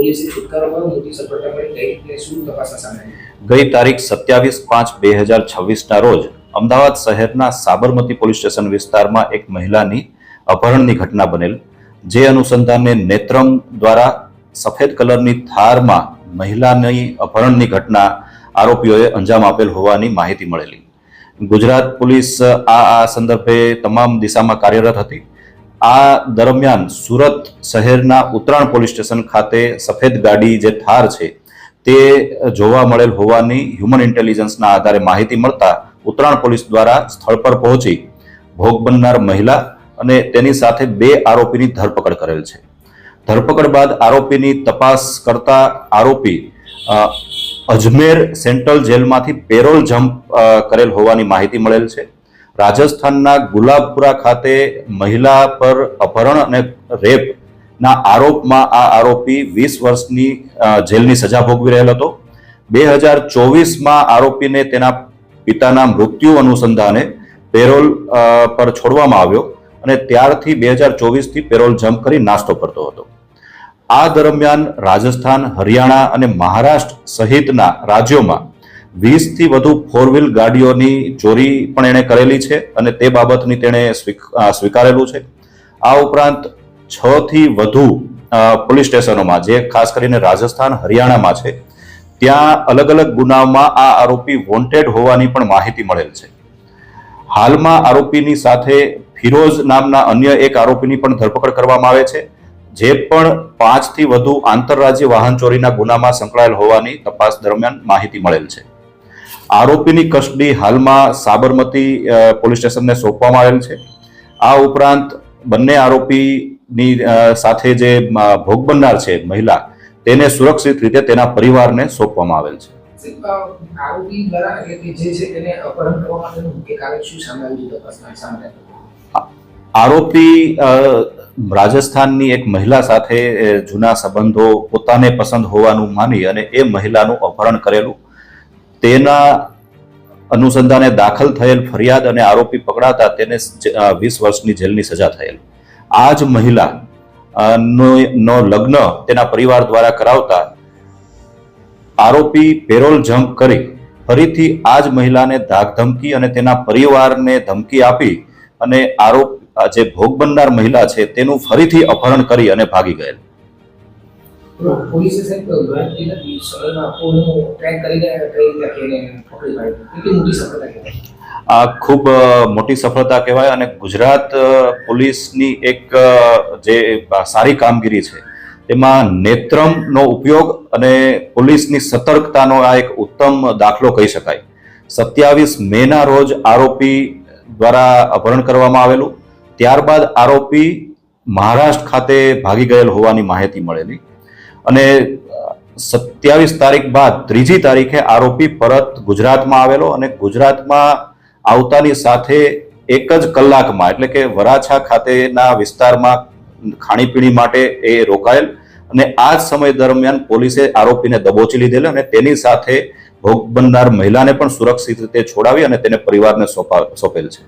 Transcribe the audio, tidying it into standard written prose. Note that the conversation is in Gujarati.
પોલીસે છુટકારો મોટી સફળતા મળી કઈ રીતે શું તપાસના સામે આવી? ગઈ તારીખ 27/5/2026ના રોજ અમદાવાદ શહેરના સાબરમતી પોલીસ સ્ટેશન વિસ્તારમાં એક મહિલાની અપહરણની ઘટના બનેલ, જે અનુસંધાને નેત્રમ દ્વારા સફેદ કલરની થારમાં મહિલાની અપહરણની ઘટના આરોપીઓએ અંજામ આપેલ હોવાની માહિતી મળેલી. ગુજરાત પોલીસ આ સંદર્ભે તમામ દિશામાં કાર્યરત હતી. આ દરમિયાન સુરત શહેરના ઉત્તરાણ પોલીસ સ્ટેશન ખાતે સફેદ ગાડી જે થાર છે તે જોવા મળેલ હોવાની હ્યુમન ઇન્ટેલિજન્સના આધારે માહિતી મળતા ઉત્તરાણ પોલીસ દ્વારા સ્થળ પર પહોંચી ભોગ બનનાર મહિલા અને તેની સાથે 2 આરોપીની ધરપકડ કરેલ છે. ધરપકડ બાદ આરોપીની તપાસ કરતા આરોપી અજમેર સેન્ટ્રલ જેલમાંથી પેરોલ જમ્પ કરેલ હોવાની માહિતી મળેલ છે. રાજસ્થાનના ગુલાબપુરા ખાતે મહિલા પર અપહરણ અને રેપના આરોપમાં આ આરોપી 20 વર્ષની જેલની સજા ભોગવી રહેલ હતો. 2024માં આરોપીને તેના પિતાના મૃત્યુ અનુસંધાને પેરોલ પર છોડવામાં આવ્યો અને ત્યારથી 2024થી પેરોલ જમ્પ કરી નાસ્તો કરતો હતો. આ દરમિયાન રાજસ્થાન, હરિયાણા અને મહારાષ્ટ્ર સહિતના રાજ્યોમાં 20થી વધુ 4-વ્હીલ ગાડીઓની ચોરી પણ એણે કરેલી છે અને તે બાબતની તેણે સ્વીકારેલું છે. આ ઉપરાંત 6થી વધુ પોલીસ સ્ટેશનોમાં, જે ખાસ કરીને રાજસ્થાન, હરિયાણામાં છે, ત્યાં અલગ અલગ ગુનામાં આ આરોપી વોન્ટેડ હોવાની પણ માહિતી મળેલ છે. હાલમાં આરોપીની સાથે ફિરોઝ નામના અન્ય એક આરોપીની પણ ધરપકડ કરવામાં આવે છે, જે પણ 5થી વધુ આંતરરાજ્ય વાહન ચોરીના ગુનામાં સંકળાયેલ હોવાની તપાસ દરમિયાન માહિતી મળેલ છે. આરોપીની કસ્ટડી હાલમાં સાબરમતી પોલીસ સ્ટેશનને સોંપવામાં આવેલ છે. આ ઉપરાંત બંને આરોપીની સાથે જે ભોગ બનનાર છે મહિલા, તેને સુરક્ષિત રીતે તેના પરિવારને સોંપવામાં આવેલ છે. આરોપી દ્વારા એટલે કે જે છે તેને અપહરણ કરવા માટેનું મુખ્ય કારણ શું સામે આવ્યું તપાસમાં સામે? આરોપી રાજસ્થાનની એક મહિલા સાથે જૂના સંબંધો, પોતાને પસંદ હોવાનું માની અને એ મહિલાનું અપહરણ કરેલું, તેના અનુસંધાને દાખલ થયેલ ફરિયાદ અને આરોપી પકડાતા તેને 20 વર્ષની જેલની સજા થયેલ. આ જ મહિલા નો લગ્ન તેના પરિવાર દ્વારા કરાવતા આરોપી પેરોલ જમ્પ કરી ફરીથી આ જ મહિલાને ધાકધમકી અને તેના પરિવારને ધમકી આપી અને જે ભોગ બનનાર મહિલા છે તેનું ફરીથી અપહરણ કરી અને ભાગી ગયેલ. પોલીસે સાહેબ ગણતરીના સમયમાં આપવાનું ટ્રેક કરી રહ્યા કઈ રીતે પકડી પાડી, કેટલી મોટી સફળતા કહેવાય? આ ખૂબ મોટી સફળતા કહેવાય અને ગુજરાત પોલીસની એક જે સારી કામગીરી છે તેમાં નેત્રમનો ઉપયોગ અને પોલીસની સતર્કતાનો આ એક ઉત્તમ દાખલો કહી શકાય. 27 મેના રોજ આરોપી દ્વારા અપહરણ કરવામાં આવેલું. ત્યારબાદ આરોપી મહારાષ્ટ્ર ખાતે ભાગી ગયેલ હોવાની માહિતી મળેલી અને 27 તારીખ બાદ 3જી તારીખે આરોપી પરત ગુજરાતમાં આવેલો અને ગુજરાતમાં આવતાની સાથે 1 જ કલાકમાં, એટલે કે વરાછા ખાતેના વિસ્તારમાં ખાણીપીણી માટે એ રોકાયેલ અને આ જ સમય દરમિયાન પોલીસે આરોપીને દબોચી લીધેલ અને તેની સાથે ભોગ બનનાર મહિલાને પણ સુરક્ષિત રીતે છોડાવી અને તેને પરિવારને સોંપેલ છે.